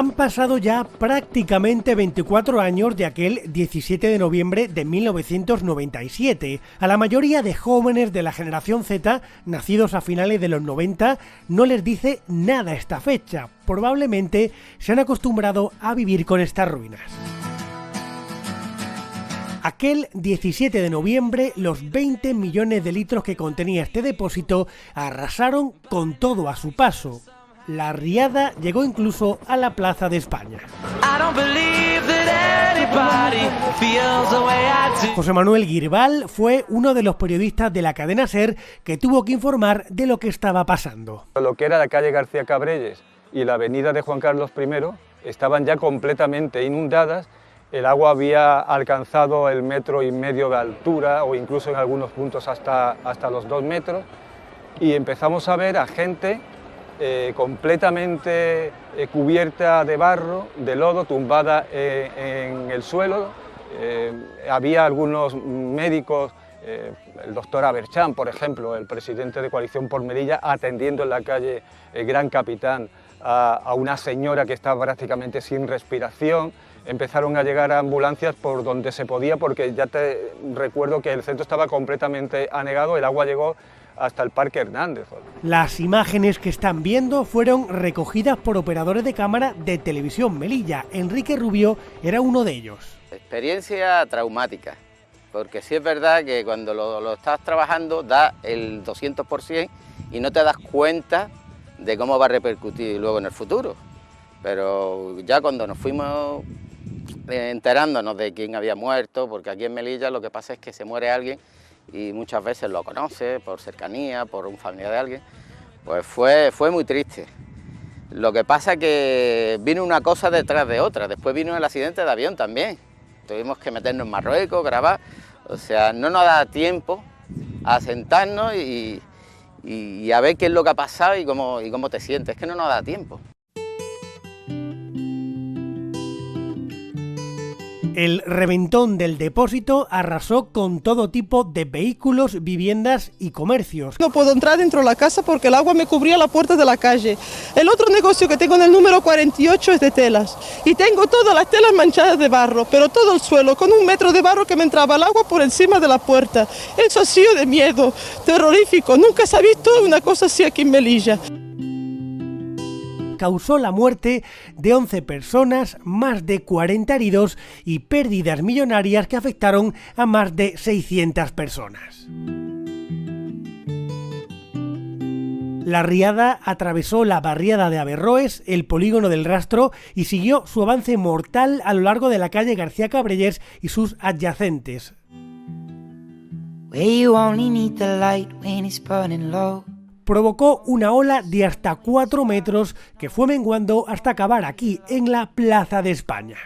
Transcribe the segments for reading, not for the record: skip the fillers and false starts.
Han pasado ya prácticamente 24 años de aquel 17 de noviembre de 1997. A la mayoría de jóvenes de la generación Z, nacidos a finales de los 90, no les dice nada esta fecha. Probablemente se han acostumbrado a vivir con estas ruinas. Aquel 17 de noviembre, los 20 millones de litros que contenía este depósito arrasaron con todo a su paso. La riada llegó incluso a la Plaza de España. José Manuel Girbal fue uno de los periodistas de la cadena SER que tuvo que informar de lo que estaba pasando. Lo que era la calle García Cabrelles y la avenida de Juan Carlos I estaban ya completamente inundadas. El agua había alcanzado el 1,5 metros de altura o incluso en algunos puntos hasta los 2 metros, y empezamos a ver a gente completamente cubierta de barro, de lodo, tumbada en el suelo. Había algunos médicos, el doctor Aberchán, por ejemplo, el presidente de Coalición por Melilla, atendiendo en la calle Gran Capitán a una señora que estaba prácticamente sin respiración. Empezaron a llegar ambulancias por donde se podía, porque ya te recuerdo que el centro estaba completamente anegado, el agua llegó hasta el Parque Hernández. Las imágenes que están viendo fueron recogidas por operadores de cámara de Televisión Melilla. Enrique Rubio era uno de ellos. Experiencia traumática, porque sí es verdad que cuando lo estás trabajando da el 200% y no te das cuenta de cómo va a repercutir luego en el futuro. Pero ya cuando nos fuimos enterándonos de quién había muerto, porque aquí en Melilla lo que pasa es que se muere alguien y muchas veces lo conoce por cercanía, por un familiar de alguien, pues fue muy triste. Lo que pasa es que vino una cosa detrás de otra, después vino el accidente de avión también, tuvimos que meternos en Marruecos, grabar, o sea, no nos da tiempo a sentarnos y a ver qué es lo que ha pasado y cómo te sientes, es que no nos da tiempo. El reventón del depósito arrasó con todo tipo de vehículos, viviendas y comercios. No puedo entrar dentro de la casa porque el agua me cubría la puerta de la calle. El otro negocio que tengo en el número 48 es de telas. Y tengo todas las telas manchadas de barro, pero todo el suelo, con 1 metro de barro que me entraba el agua por encima de la puerta. Eso ha sido de miedo, terrorífico. Nunca se ha visto una cosa así aquí en Melilla. Causó la muerte de 11 personas, más de 40 heridos y pérdidas millonarias que afectaron a más de 600 personas. La riada atravesó la barriada de Averroes, el polígono del Rastro y siguió su avance mortal a lo largo de la calle García Cabrelles y sus adyacentes. Provocó una ola de hasta 4 metros que fue menguando hasta acabar aquí, en la Plaza de España.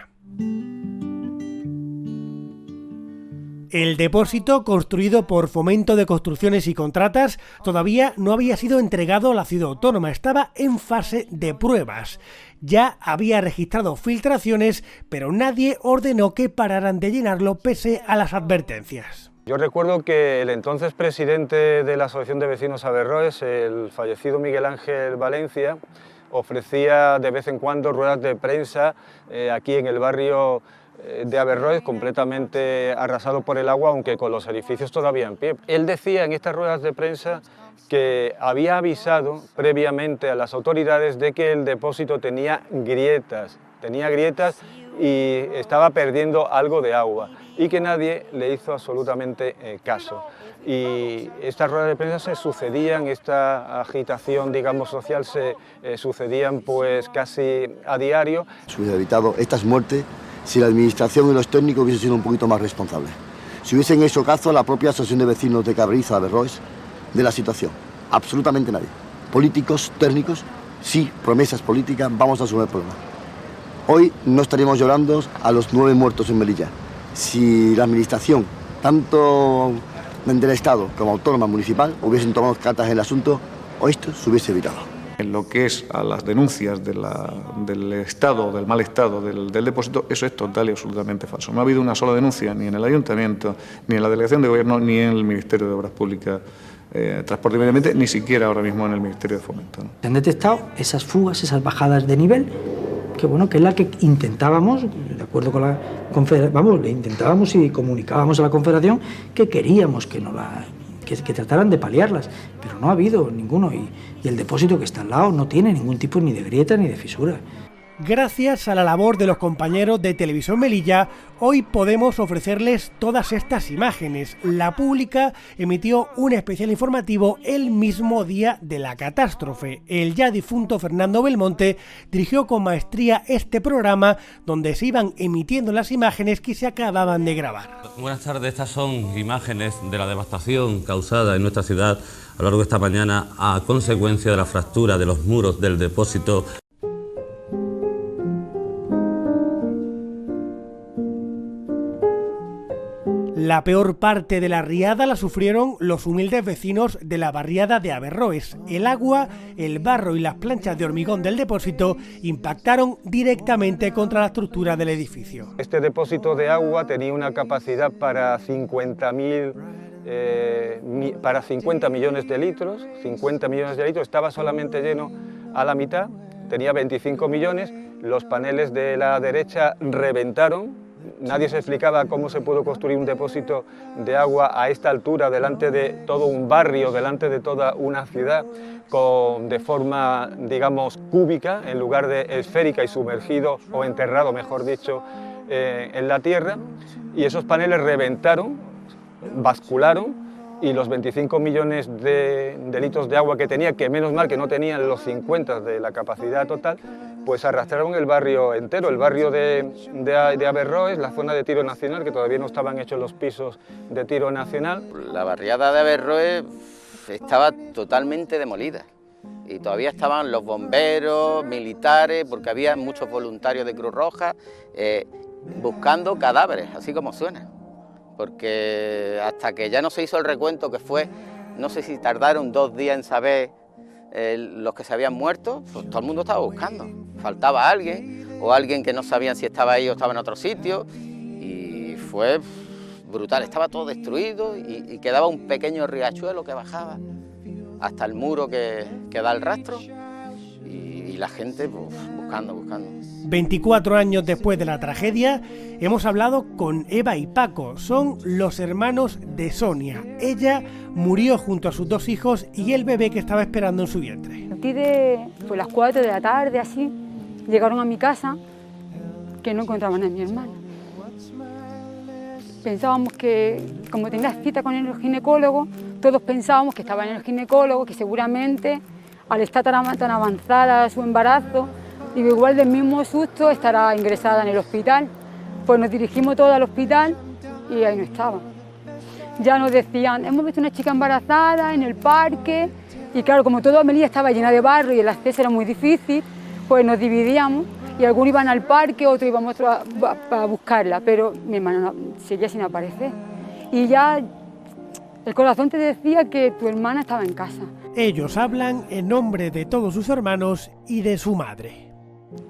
El depósito, construido por Fomento de Construcciones y Contratas, todavía no había sido entregado a la ciudad autónoma, estaba en fase de pruebas. Ya había registrado filtraciones, pero nadie ordenó que pararan de llenarlo pese a las advertencias. Yo recuerdo que el entonces presidente de la Asociación de Vecinos Averroes, el fallecido Miguel Ángel Valencia, ofrecía de vez en cuando ruedas de prensa aquí en el barrio de Averroes, completamente arrasado por el agua, aunque con los edificios todavía en pie. Él decía en estas ruedas de prensa que había avisado previamente a las autoridades de que el depósito tenía grietas y estaba perdiendo algo de agua, y que nadie le hizo absolutamente caso. Y estas ruedas de prensa se sucedían, esta agitación, digamos, social, se sucedían pues casi a diario. Se hubiera evitado estas muertes si la administración y los técnicos hubiesen sido un poquito más responsables. Si hubiesen hecho caso a la propia Asociación de Vecinos de Cabrils, Averroes, de la situación. Absolutamente nadie. Políticos, técnicos, sí, promesas políticas, vamos a asumir el problema. Hoy no estaríamos llorando a los 9 muertos en Melilla. Si la administración, tanto del Estado como autónoma municipal, hubiesen tomado cartas en el asunto, hoy esto se hubiese evitado. En lo que es a las denuncias del estado, del mal estado del depósito, eso es total y absolutamente falso. No ha habido una sola denuncia ni en el Ayuntamiento, ni en la Delegación de Gobierno, ni en el Ministerio de Obras Públicas, Transporte y Medio Ambiente, ni siquiera ahora mismo en el Ministerio de Fomento, ¿no? Se han detectado esas fugas, esas bajadas de nivel que bueno, que es la que intentábamos, de acuerdo con la Confederación, le intentábamos y comunicábamos a la Confederación que queríamos que trataran de paliarlas, pero no ha habido ninguno y el depósito que está al lado no tiene ningún tipo ni de grieta ni de fisura. Gracias a la labor de los compañeros de Televisión Melilla, hoy podemos ofrecerles todas estas imágenes. La Pública emitió un especial informativo el mismo día de la catástrofe. El ya difunto Fernando Belmonte dirigió con maestría este programa donde se iban emitiendo las imágenes que se acababan de grabar. Buenas tardes, estas son imágenes de la devastación causada en nuestra ciudad a lo largo de esta mañana a consecuencia de la fractura de los muros del depósito. La peor parte de la riada la sufrieron los humildes vecinos de la barriada de Averroes. El agua, el barro y las planchas de hormigón del depósito impactaron directamente contra la estructura del edificio. Este depósito de agua tenía una capacidad para 50 millones de litros, estaba solamente lleno a la mitad, tenía 25 millones, los paneles de la derecha reventaron. Nadie se explicaba cómo se pudo construir un depósito de agua a esta altura, delante de todo un barrio, delante de toda una ciudad, de forma, digamos, cúbica, en lugar de esférica y sumergido, o enterrado, mejor dicho, en la tierra. Y esos paneles reventaron, bascularon, y los 25 millones de litros de agua que tenía, que menos mal que no tenían los 50 de la capacidad total, pues arrastraron el barrio entero, el barrio de Averroes, la zona de tiro nacional, que todavía no estaban hechos los pisos de tiro nacional. La barriada de Averroes estaba totalmente demolida y todavía estaban los bomberos, militares, porque había muchos voluntarios de Cruz Roja buscando cadáveres, así como suena. Porque hasta que ya no se hizo el recuento, que fue, no sé si tardaron 2 días en saber los que se habían muerto, pues todo el mundo estaba buscando. Faltaba alguien, o alguien que no sabían si estaba ahí o estaba en otro sitio, y fue brutal, estaba todo destruido y quedaba un pequeño riachuelo que bajaba hasta el muro que da el rastro, y la gente pues, buscando. 24 años después de la tragedia, hemos hablado con Eva y Paco. Son los hermanos de Sonia. Ella murió junto a sus 2 hijos y el bebé que estaba esperando en su vientre. Aquí pues las 4 de la tarde, así, llegaron a mi casa que no encontraban a mi hermana. Pensábamos que, como tenía cita con el ginecólogo, todos pensábamos que estaba en el ginecólogo, que seguramente al estar tan avanzada su embarazo, y igual del mismo susto estará ingresada en el hospital. Pues nos dirigimos todos al hospital y ahí no estaba. Ya nos decían, hemos visto una chica embarazada en el parque, y claro, como toda Melilla estaba llena de barro y el acceso era muy difícil, pues nos dividíamos y algunos iban al parque, otros íbamos a buscarla, pero mi hermana seguía sin aparecer. Y ya el corazón te decía que tu hermana estaba en casa. Ellos hablan en nombre de todos sus hermanos y de su madre.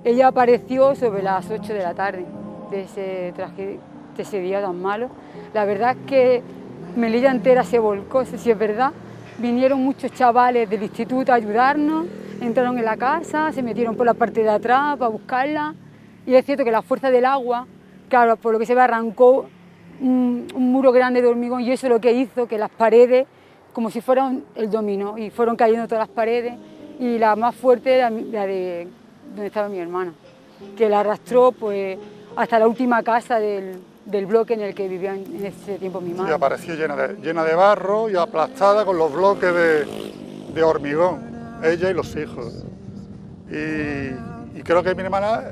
Ella apareció sobre las 8 de la tarde de ese día tan malo. La verdad es que Melilla entera se volcó, eso sí es verdad. Vinieron muchos chavales del instituto a ayudarnos, entraron en la casa, se metieron por la parte de atrás para buscarla. Y es cierto que la fuerza del agua, claro, por lo que se ve arrancó un muro grande de hormigón, y eso es lo que hizo que las paredes, como si fueran el dominó, y fueron cayendo todas las paredes, y la más fuerte era la de donde estaba mi hermana, que la arrastró pues hasta la última casa del bloque en el que vivía en ese tiempo mi madre. Y apareció llena de barro y aplastada con los bloques de hormigón, ella y los hijos. Y creo que mi hermana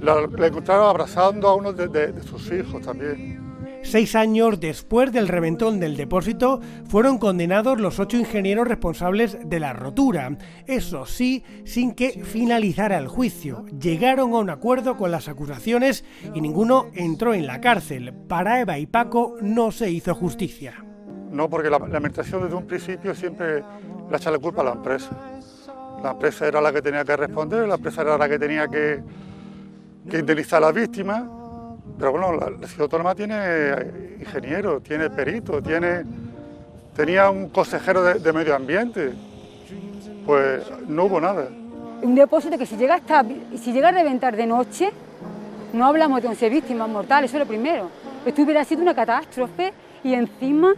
la encontraron abrazando a uno de sus hijos también. 6 años después del reventón del depósito, fueron condenados los 8 ingenieros responsables de la rotura. Eso sí, sin que finalizara el juicio. Llegaron a un acuerdo con las acusaciones y ninguno entró en la cárcel. Para Eva y Paco no se hizo justicia. No, porque la administración desde un principio siempre le echa la culpa a la empresa. La empresa era la que tenía que responder, la empresa era la que tenía que indemnizar a las víctimas. Pero bueno, la ciudad autónoma tiene ingeniero, tiene perito, tenía un consejero de medio ambiente. Pues no hubo nada. un depósito que si llega a reventar de noche, no hablamos de 11 víctimas mortales, eso es lo primero. Esto hubiera sido una catástrofe y encima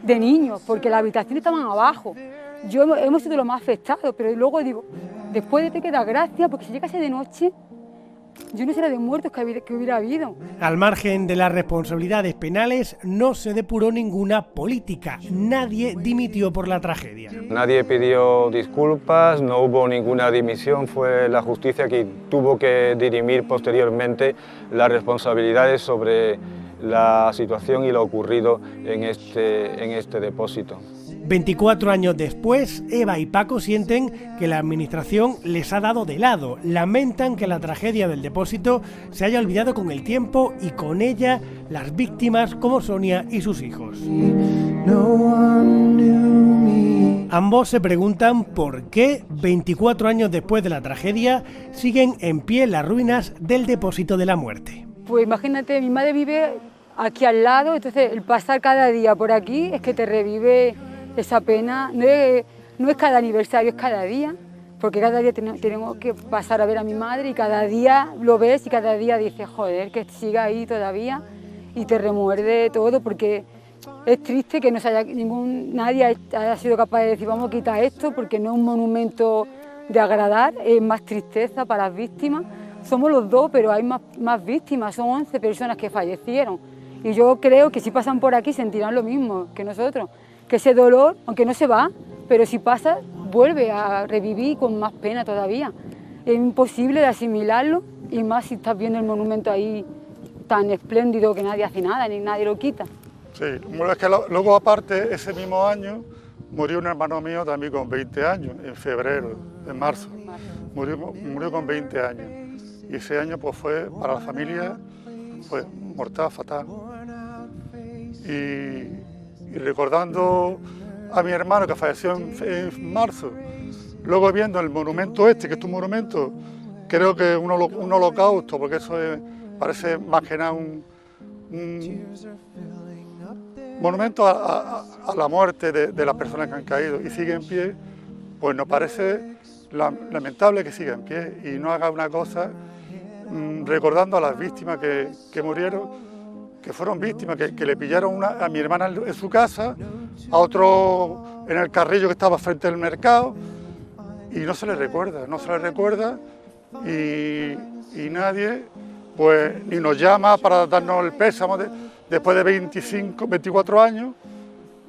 de niños, porque las habitaciones estaban abajo. Hemos sido los más afectados, pero luego digo, después de te queda gracia, porque si llegase de noche, yo no sé la de muertos que hubiera habido. Al margen de las responsabilidades penales, no se depuró ninguna política. Nadie dimitió por la tragedia. Nadie pidió disculpas, no hubo ninguna dimisión. Fue la justicia quien tuvo que dirimir posteriormente las responsabilidades sobre la situación y lo ocurrido en este depósito. 24 años después, Eva y Paco sienten que la administración les ha dado de lado. Lamentan que la tragedia del depósito se haya olvidado con el tiempo y con ella las víctimas como Sonia y sus hijos. Ambos se preguntan por qué, 24 años después de la tragedia, siguen en pie las ruinas del depósito de la muerte. Pues imagínate, mi madre vive aquí al lado, entonces el pasar cada día por aquí es que te revive esa pena. No es cada aniversario, es cada día, porque cada día tenemos que pasar a ver a mi madre y cada día lo ves y cada día dices, joder, que siga ahí todavía, y te remuerde todo, porque es triste que nadie haya sido capaz de decir vamos a quitar esto, porque no es un monumento de agradar, es más tristeza para las víctimas. Somos los dos, pero hay más víctimas, son 11 personas que fallecieron, y yo creo que si pasan por aquí sentirán lo mismo que nosotros, que ese dolor, aunque no se va, pero si pasa, vuelve a revivir con más pena todavía. Es imposible de asimilarlo, y más si estás viendo el monumento ahí tan espléndido que nadie hace nada, ni nadie lo quita. Sí, es que luego aparte, ese mismo año, murió un hermano mío también con 20 años, en febrero, en marzo. Murió con 20 años. Y ese año pues fue, para la familia, pues mortal, fatal. Y recordando a mi hermano que falleció en marzo, luego viendo el monumento que es un monumento, creo que un holocausto, porque eso parece más que nada un monumento a la muerte de las personas que han caído y sigue en pie, pues nos parece lamentable que siga en pie y no haga una cosa recordando a las víctimas que murieron, que fueron víctimas, que le pillaron a mi hermana en su casa, a otro en el carrillo que estaba frente al mercado, y no se le recuerda, y nadie pues ni nos llama para darnos el pésamo después de 24 años,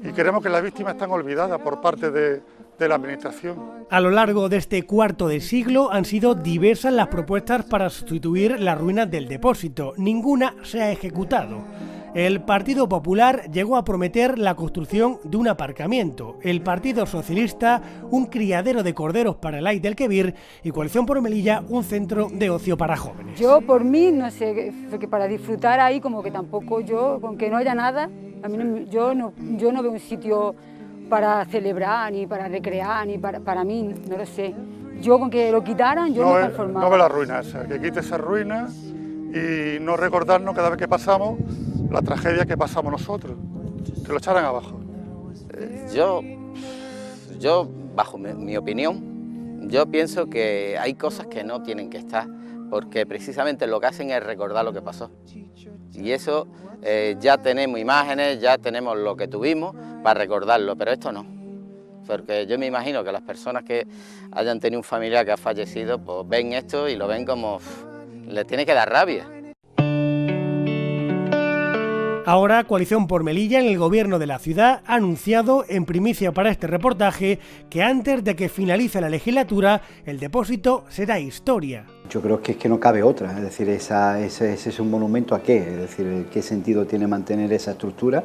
y creemos que las víctimas están olvidadas por parte de la administración. A lo largo de este cuarto de siglo han sido diversas las propuestas para sustituir las ruinas del depósito. Ninguna se ha ejecutado. El Partido Popular llegó a prometer la construcción de un aparcamiento, el Partido Socialista un criadero de corderos para el Aid del Kebir y Coalición por Melilla un centro de ocio para jóvenes. Yo por mí, no sé, porque para disfrutar ahí como que tampoco yo, con que no haya nada, yo no veo un sitio para celebrar, ni para recrear, ni para mí, no lo sé. Yo con que lo quitaran, yo me conformaba. No ve la ruina esa, que quite esa ruina y no recordarnos cada vez que pasamos la tragedia que pasamos nosotros, que lo echaran abajo. Yo bajo mi opinión, yo pienso que hay cosas que no tienen que estar, porque precisamente lo que hacen es recordar lo que pasó. Y eso ya tenemos imágenes, ya tenemos lo que tuvimos para recordarlo, pero esto no. Porque yo me imagino que las personas que hayan tenido un familiar que ha fallecido, pues ven esto y lo ven como... les tiene que dar rabia. Ahora, Coalición por Melilla en el gobierno de la ciudad ha anunciado en primicia para este reportaje que antes de que finalice la legislatura, el depósito será historia. Yo creo que es que no cabe otra, es decir, ese es un monumento a qué, es decir, qué sentido tiene mantener esa estructura.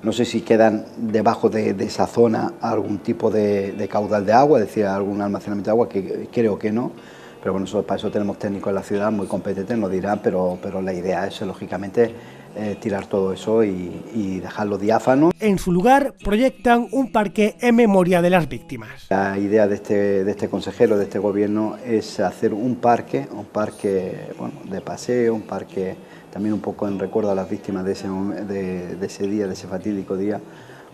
No sé si quedan debajo de esa zona algún tipo de caudal de agua, es decir, algún almacenamiento de agua, que creo que no. Pero bueno, para eso tenemos técnicos en la ciudad muy competentes, nos dirán, pero la idea es, lógicamente, tirar todo eso y dejarlo diáfano. En su lugar proyectan un parque en memoria de las víctimas. La idea de este consejero, de este gobierno, es hacer un parque bueno, de paseo, un parque también un poco en recuerdo a las víctimas de ese día, de ese fatídico día,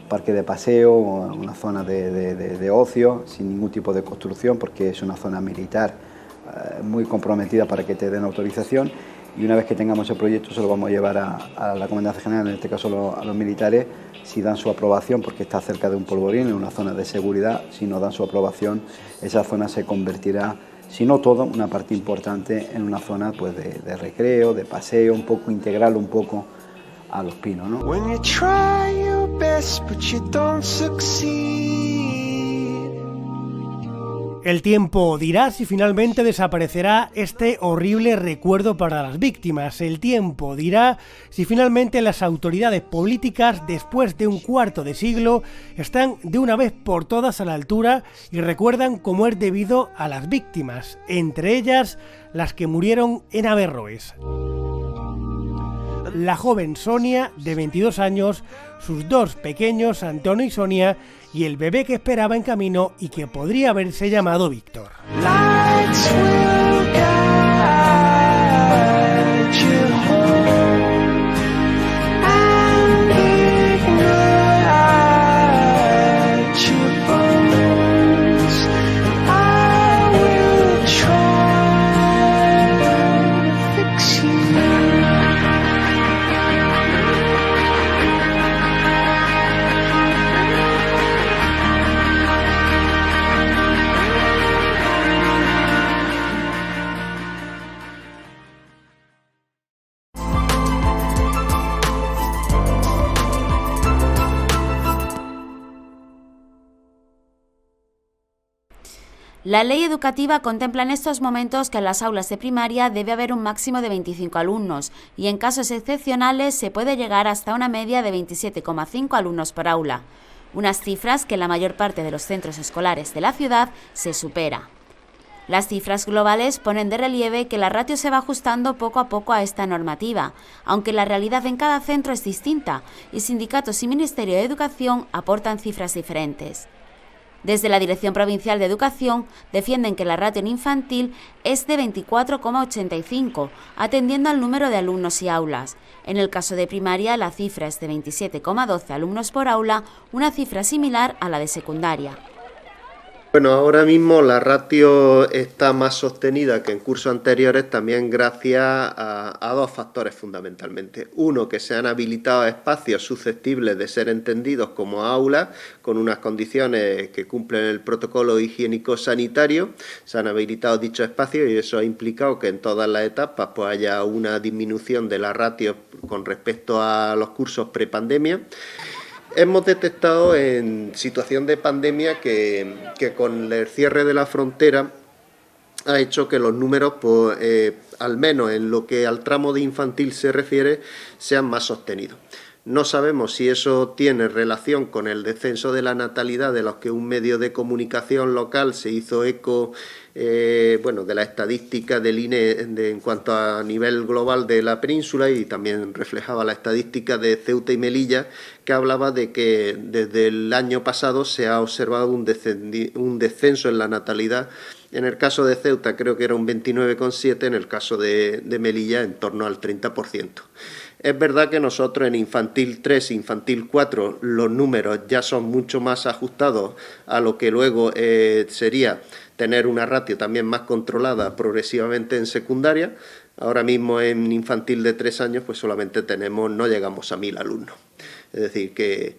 parque de paseo, una zona de ocio, sin ningún tipo de construcción, porque es una zona militar muy comprometida para que te den autorización, y una vez que tengamos el proyecto se lo vamos a llevar a la Comandancia General, en este caso a los militares, si dan su aprobación, porque está cerca de un polvorín, en una zona de seguridad. Si no dan su aprobación, esa zona se convertirá, si no todo, una parte importante en una zona pues de recreo, de paseo, un poco integral, un poco a Los Pinos, ¿no? El tiempo dirá si finalmente desaparecerá este horrible recuerdo para las víctimas. El tiempo dirá si finalmente las autoridades políticas, después de un cuarto de siglo, están de una vez por todas a la altura y recuerdan como es debido a las víctimas, entre ellas las que murieron en Averroes. La joven Sonia, de 22 años, sus dos pequeños, Antonio y Sonia, y el bebé que esperaba en camino y que podría haberse llamado Víctor. La ley educativa contempla en estos momentos que en las aulas de primaria debe haber un máximo de 25 alumnos y en casos excepcionales se puede llegar hasta una media de 27,5 alumnos por aula, unas cifras que en la mayor parte de los centros escolares de la ciudad se supera. Las cifras globales ponen de relieve que la ratio se va ajustando poco a poco a esta normativa, aunque la realidad en cada centro es distinta y sindicatos y Ministerio de Educación aportan cifras diferentes. Desde la Dirección Provincial de Educación defienden que la ratio en infantil es de 24,85, atendiendo al número de alumnos y aulas. En el caso de primaria, la cifra es de 27,12 alumnos por aula, una cifra similar a la de secundaria. Bueno, ahora mismo la ratio está más sostenida que en cursos anteriores, también gracias a dos factores fundamentalmente. Uno, que se han habilitado espacios susceptibles de ser entendidos como aulas, con unas condiciones que cumplen el protocolo higiénico-sanitario. Se han habilitado dichos espacios y eso ha implicado que en todas las etapas pues haya una disminución de la ratio con respecto a los cursos prepandemia. Hemos detectado en situación de pandemia que con el cierre de la frontera ha hecho que los números, pues, al menos en lo que al tramo de infantil se refiere, sean más sostenidos. No sabemos si eso tiene relación con el descenso de la natalidad, de los que un medio de comunicación local se hizo eco de la estadística del INE en cuanto a nivel global de la península, y también reflejaba la estadística de Ceuta y Melilla, que hablaba de que desde el año pasado se ha observado un descenso en la natalidad. En el caso de Ceuta creo que era un 29,7, en el caso de Melilla en torno al 30%. Es verdad que nosotros en infantil 3 e infantil 4 los números ya son mucho más ajustados a lo que luego sería tener una ratio también más controlada progresivamente en secundaria. Ahora mismo en infantil de 3 años pues solamente no llegamos a 1000 alumnos. Es decir, que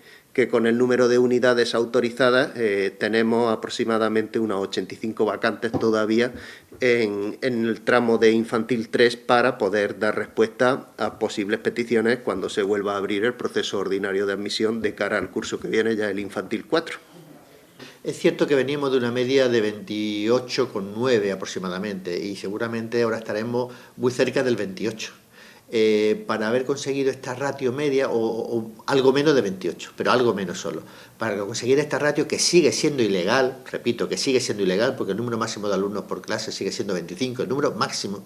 con el número de unidades autorizadas tenemos aproximadamente unas 85 vacantes todavía en el tramo de infantil 3 para poder dar respuesta a posibles peticiones cuando se vuelva a abrir el proceso ordinario de admisión de cara al curso que viene, ya el infantil 4. Es cierto que veníamos de una media de 28,9 aproximadamente y seguramente ahora estaremos muy cerca del 28. Para haber conseguido esta ratio media o algo menos de 28, pero algo menos solo, para conseguir esta ratio que sigue siendo ilegal, repito, que sigue siendo ilegal porque el número máximo de alumnos por clase sigue siendo 25, el número máximo,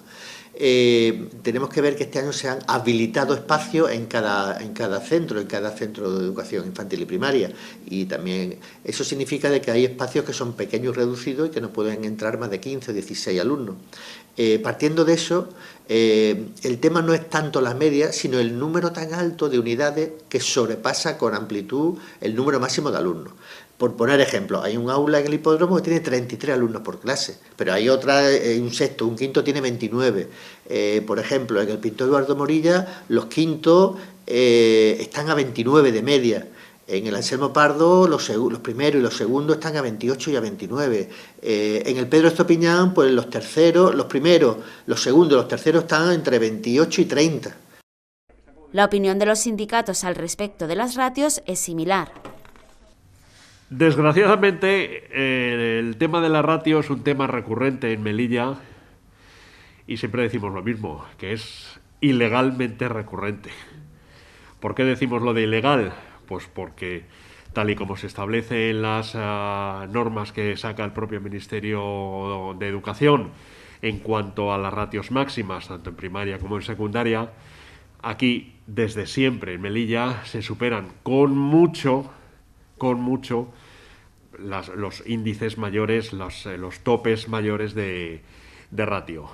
tenemos que ver que este año se han habilitado espacios en cada centro de educación infantil y primaria, y también eso significa de que hay espacios que son pequeños y reducidos y que no pueden entrar más de 15 o 16 alumnos. Partiendo de eso, el tema no es tanto la media, sino el número tan alto de unidades que sobrepasa con amplitud el número máximo de alumnos. Por poner ejemplo, hay un aula en el hipódromo que tiene 33 alumnos por clase, pero hay otra, un sexto, un quinto tiene 29. Por ejemplo, en el Pintor Eduardo Morilla, los quintos están a 29 de media. En el Anselmo Pardo, los primeros y los segundos están a 28 y a 29. En el Pedro Estopiñán, pues los terceros, los primeros, los segundos y los terceros están entre 28 y 30. La opinión de los sindicatos al respecto de las ratios es similar. Desgraciadamente, el tema de la ratio es un tema recurrente en Melilla y siempre decimos lo mismo, que es ilegalmente recurrente. ¿Por qué decimos lo de ilegal? Pues porque, tal y como se establece en las normas que saca el propio Ministerio de Educación en cuanto a las ratios máximas, tanto en primaria como en secundaria, aquí, desde siempre, en Melilla, se superan con mucho los índices mayores, los topes mayores de ratio.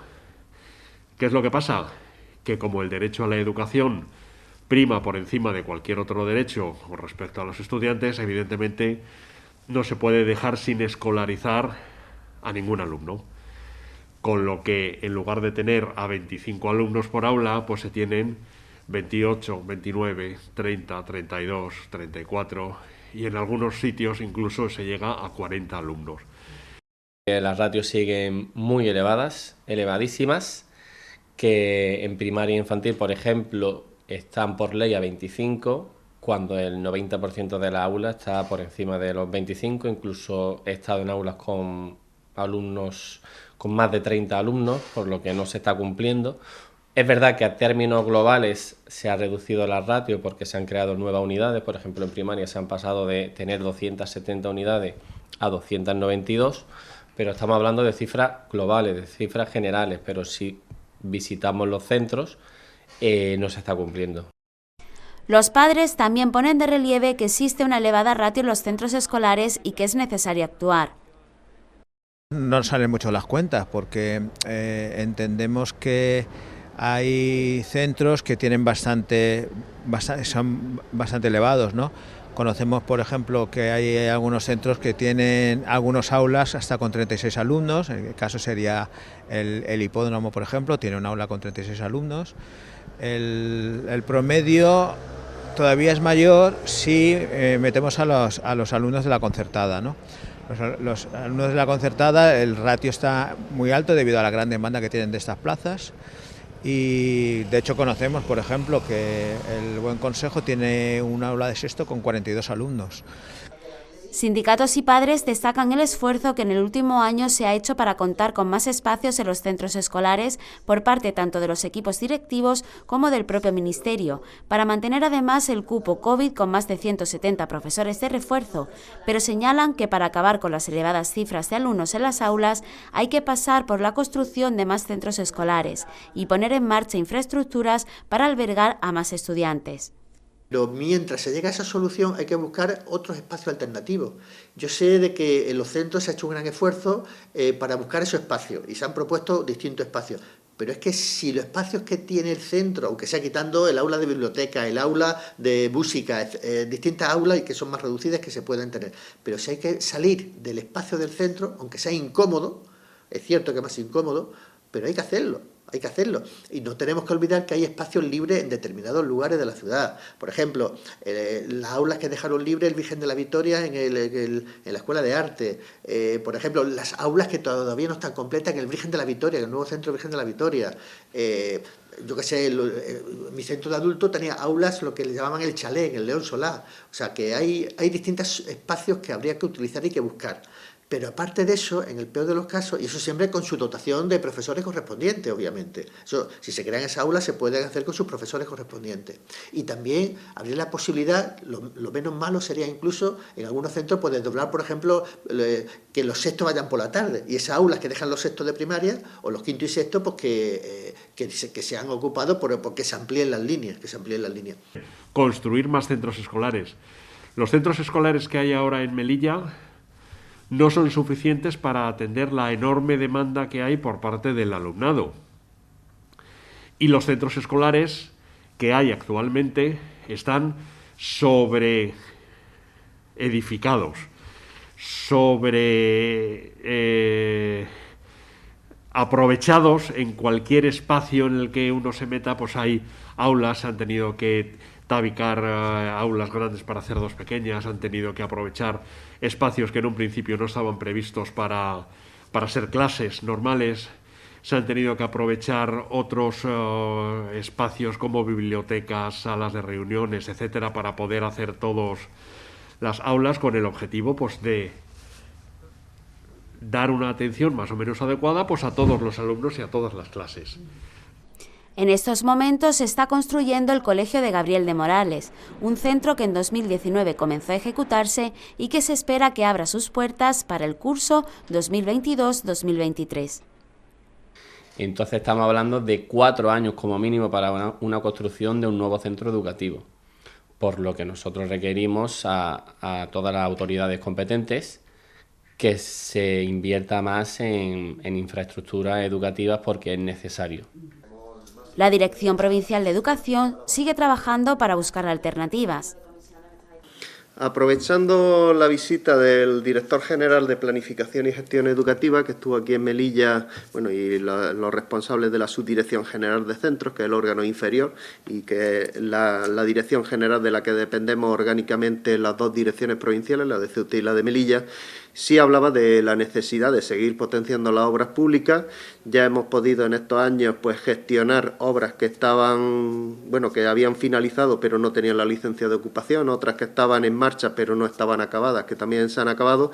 ¿Qué es lo que pasa? Que como el derecho a la educación prima por encima de cualquier otro derecho con respecto a los estudiantes, evidentemente no se puede dejar sin escolarizar a ningún alumno. Con lo que en lugar de tener a 25 alumnos por aula, pues se tienen 28, 29, 30, 32, 34 y en algunos sitios incluso se llega a 40 alumnos. Las ratios siguen muy elevadas, elevadísimas, que en primaria infantil, por ejemplo, están por ley a 25, cuando el 90% de la aula está por encima de los 25, incluso he estado en aulas con alumnos con más de 30 alumnos, por lo que no se está cumpliendo. Es verdad que a términos globales se ha reducido la ratio porque se han creado nuevas unidades, por ejemplo en primaria se han pasado de tener 270 unidades a 292, pero estamos hablando de cifras globales, de cifras generales, pero si visitamos los centros no se está cumpliendo. Los padres también ponen de relieve que existe una elevada ratio en los centros escolares y que es necesario actuar. No salen mucho las cuentas porque entendemos que hay centros que tienen son bastante elevados, ¿no? Conocemos, por ejemplo, que hay algunos centros que tienen algunos aulas hasta con 36 alumnos, en el caso sería el hipódromo, por ejemplo, tiene un aula con 36 alumnos. El promedio todavía es mayor si metemos a los alumnos de la concertada, ¿no? Los alumnos de la concertada, el ratio está muy alto debido a la gran demanda que tienen de estas plazas y de hecho conocemos, por ejemplo, que el Buen Consejo tiene un aula de sexto con 42 alumnos. Sindicatos y padres destacan el esfuerzo que en el último año se ha hecho para contar con más espacios en los centros escolares por parte tanto de los equipos directivos como del propio Ministerio, para mantener además el cupo COVID con más de 170 profesores de refuerzo, pero señalan que para acabar con las elevadas cifras de alumnos en las aulas hay que pasar por la construcción de más centros escolares y poner en marcha infraestructuras para albergar a más estudiantes. Pero mientras se llega a esa solución hay que buscar otros espacios alternativos. Yo sé de que en los centros se ha hecho un gran esfuerzo para buscar esos espacios y se han propuesto distintos espacios. Pero es que si los espacios que tiene el centro, aunque sea quitando el aula de biblioteca, el aula de música, distintas aulas y que son más reducidas que se pueden tener, pero si hay que salir del espacio del centro, aunque sea incómodo, es cierto que es más incómodo, pero hay que hacerlo. Y no tenemos que olvidar que hay espacios libres en determinados lugares de la ciudad. Por ejemplo, las aulas que dejaron libre el Virgen de la Victoria en la Escuela de Arte. Por ejemplo, las aulas que todavía no están completas en el Virgen de la Victoria, en el nuevo centro Virgen de la Victoria. Yo qué sé, mi centro de adultos tenía aulas, lo que le llamaban el chalet, en el León Solá. O sea, que hay distintos espacios que habría que utilizar y que buscar. Pero aparte de eso, en el peor de los casos, y eso siempre con su dotación de profesores correspondientes, obviamente. Eso, si se crean esas aulas, se pueden hacer con sus profesores correspondientes. Y también abrir la posibilidad, lo menos malo sería incluso, en algunos centros, pues desdoblar, por ejemplo, que los sextos vayan por la tarde. Y esas aulas que dejan los sextos de primaria, o los quintos y sextos, pues que se han ocupado porque se amplíen las líneas, Construir más centros escolares. Los centros escolares que hay ahora en Melilla no son suficientes para atender la enorme demanda que hay por parte del alumnado. Y los centros escolares que hay actualmente están sobreedificados, aprovechados. En cualquier espacio en el que uno se meta, pues hay aulas, han tenido que tabicar aulas grandes para hacer dos pequeñas, han tenido que aprovechar espacios que en un principio no estaban previstos para ser clases normales, se han tenido que aprovechar otros espacios como bibliotecas, salas de reuniones, etcétera, para poder hacer todas las aulas con el objetivo, pues, de dar una atención más o menos adecuada, pues, a todos los alumnos y a todas las clases. En estos momentos se está construyendo el Colegio de Gabriel de Morales, un centro que en 2019 comenzó a ejecutarse y que se espera que abra sus puertas para el curso 2022-2023. Entonces estamos hablando de 4 años como mínimo para una construcción de un nuevo centro educativo, por lo que nosotros requerimos a todas las autoridades competentes que se invierta más en infraestructuras educativas porque es necesario. La Dirección Provincial de Educación sigue trabajando para buscar alternativas. Aprovechando la visita del director general de Planificación y Gestión Educativa, que estuvo aquí en Melilla, bueno, y los responsables de la Subdirección General de Centros, que es el órgano inferior, y que la dirección general de la que dependemos orgánicamente las dos direcciones provinciales, la de Ceuta y la de Melilla, sí hablaba de la necesidad de seguir potenciando las obras públicas. Ya hemos podido en estos años pues gestionar obras que que habían finalizado pero no tenían la licencia de ocupación, otras que estaban en marcha pero no estaban acabadas, que también se han acabado.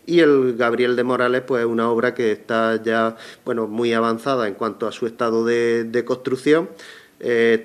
Y el Gabriel de Morales, pues es una obra que está ya muy avanzada en cuanto a su estado de construcción.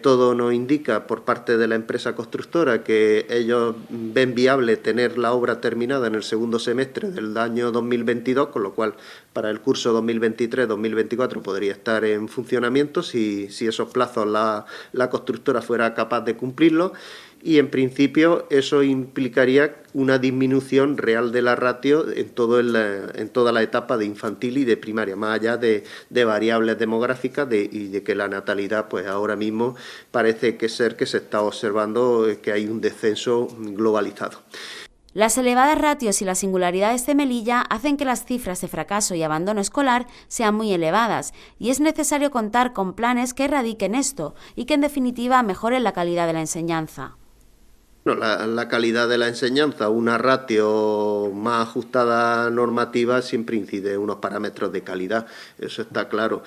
Todo nos indica por parte de la empresa constructora que ellos ven viable tener la obra terminada en el segundo semestre del año 2022, con lo cual para el curso 2023-2024 podría estar en funcionamiento si esos plazos la constructora fuera capaz de cumplirlos. Y en principio eso implicaría una disminución real de la ratio en toda la etapa de infantil y de primaria, más allá de variables demográficas y de que la natalidad, pues ahora mismo parece que se está observando que hay un descenso globalizado. Las elevadas ratios y las singularidades de Melilla hacen que las cifras de fracaso y abandono escolar sean muy elevadas y es necesario contar con planes que erradiquen esto y que en definitiva mejoren la calidad de la enseñanza. La calidad de la enseñanza, una ratio más ajustada a normativa siempre incide en unos parámetros de calidad, eso está claro.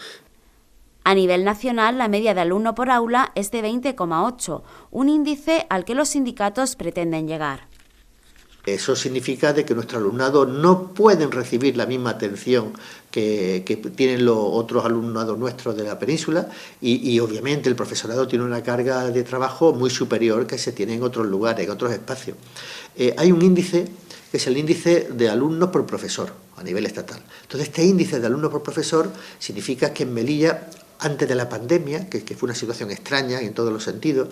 A nivel nacional, la media de alumno por aula es de 20,8, un índice al que los sindicatos pretenden llegar. Eso significa de que nuestro alumnado no pueden recibir la misma atención que tienen los otros alumnados nuestros de la península y obviamente el profesorado tiene una carga de trabajo muy superior que se tiene en otros lugares, en otros espacios. Hay un índice que es el índice de alumnos por profesor a nivel estatal. Entonces este índice de alumnos por profesor significa que en Melilla, antes de la pandemia, que fue una situación extraña en todos los sentidos,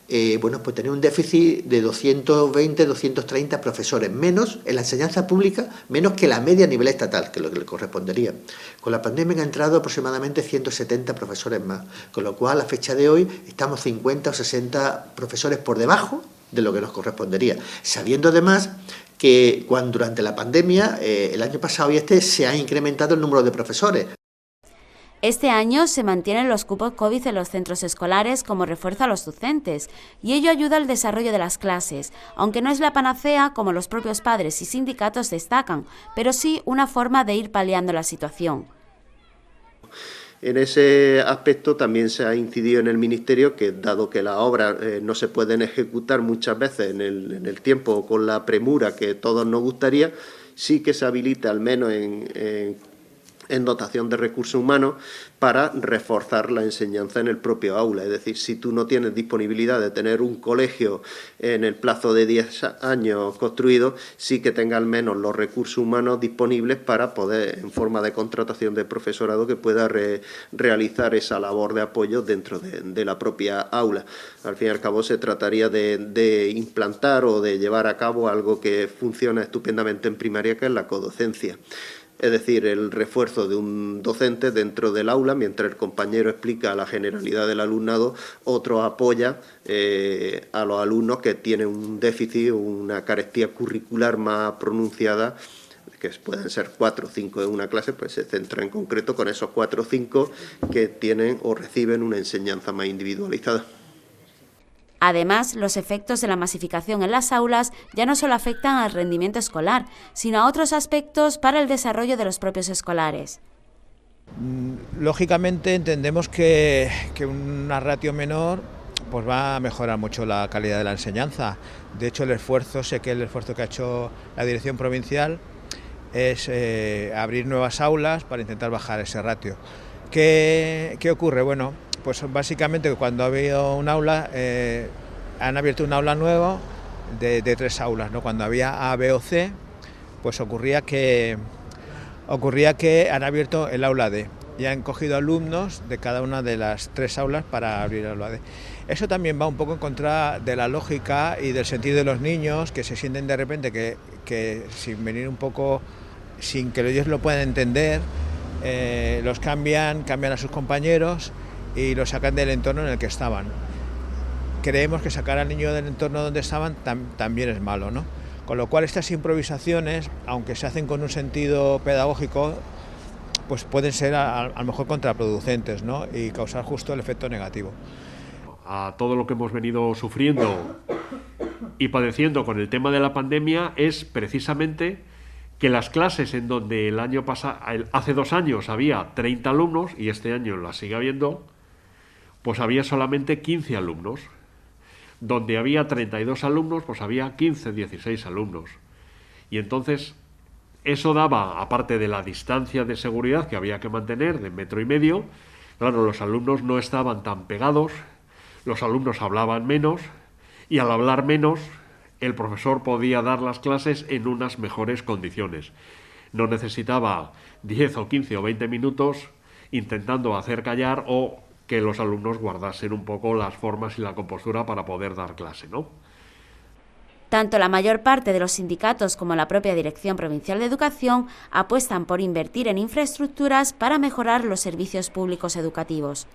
pues tenía un déficit de 220, 230 profesores, menos en la enseñanza pública, menos que la media a nivel estatal, que es lo que le correspondería. Con la pandemia han entrado aproximadamente 170 profesores más, con lo cual a fecha de hoy estamos 50 o 60 profesores por debajo de lo que nos correspondería, sabiendo además que durante la pandemia, el año pasado y se ha incrementado el número de profesores. Este año se mantienen los cupos COVID en los centros escolares como refuerzo a los docentes y ello ayuda al desarrollo de las clases, aunque no es la panacea como los propios padres y sindicatos destacan, pero sí una forma de ir paliando la situación. En ese aspecto también se ha incidido en el Ministerio que, dado que las obras no se pueden ejecutar muchas veces en el tiempo o con la premura que todos nos gustaría, sí que se habilite al menos en dotación de recursos humanos para reforzar la enseñanza en el propio aula. Es decir, si tú no tienes disponibilidad de tener un colegio en el plazo de 10 años construido, sí que tenga al menos los recursos humanos disponibles para poder, en forma de contratación de profesorado, que pueda realizar esa labor de apoyo dentro de la propia aula. Al fin y al cabo se trataría de implantar o de llevar a cabo algo que funciona estupendamente en primaria, que es la codocencia. Es decir, el refuerzo de un docente dentro del aula, mientras el compañero explica la generalidad del alumnado, otro apoya a los alumnos que tienen un déficit o una carestía curricular más pronunciada, que pueden ser 4 o 5 en una clase, pues se centra en concreto con esos 4 o 5 que tienen o reciben una enseñanza más individualizada. Además, los efectos de la masificación en las aulas ya no solo afectan al rendimiento escolar, sino a otros aspectos para el desarrollo de los propios escolares. Lógicamente entendemos que una ratio menor pues va a mejorar mucho la calidad de la enseñanza. De hecho, el esfuerzo que ha hecho la dirección provincial es abrir nuevas aulas para intentar bajar ese ratio. ¿Qué ocurre? Bueno, pues básicamente cuando ha habido un aula, han abierto un aula nueva de 3 aulas, ¿no? Cuando había A, B o C, pues ocurría que han abierto el aula D y han cogido alumnos de cada una de las 3 aulas para abrir el aula D. Eso también va un poco en contra de la lógica y del sentido de los niños, que se sienten de repente que sin venir un poco, sin que ellos lo puedan entender, los cambian a sus compañeros y los sacan del entorno en el que estaban. Creemos que sacar al niño del entorno donde estaban también es malo, ¿no? Con lo cual estas improvisaciones, aunque se hacen con un sentido pedagógico, pues pueden ser a lo mejor contraproducentes, ¿no? Y causar justo el efecto negativo. A todo lo que hemos venido sufriendo y padeciendo con el tema de la pandemia es precisamente que las clases en donde el año pasado, hace 2 años había 30 alumnos y este año las sigue habiendo, pues había solamente 15 alumnos. Donde había 32 alumnos, pues había 15, 16 alumnos. Y entonces eso daba, aparte de la distancia de seguridad que había que mantener de 1,5 metros, claro, los alumnos no estaban tan pegados, los alumnos hablaban menos y al hablar menos el profesor podía dar las clases en unas mejores condiciones. No necesitaba 10 o 15 o 20 minutos intentando hacer callar o que los alumnos guardasen un poco las formas y la compostura para poder dar clase, ¿no? Tanto la mayor parte de los sindicatos como la propia Dirección Provincial de Educación apuestan por invertir en infraestructuras para mejorar los servicios públicos educativos.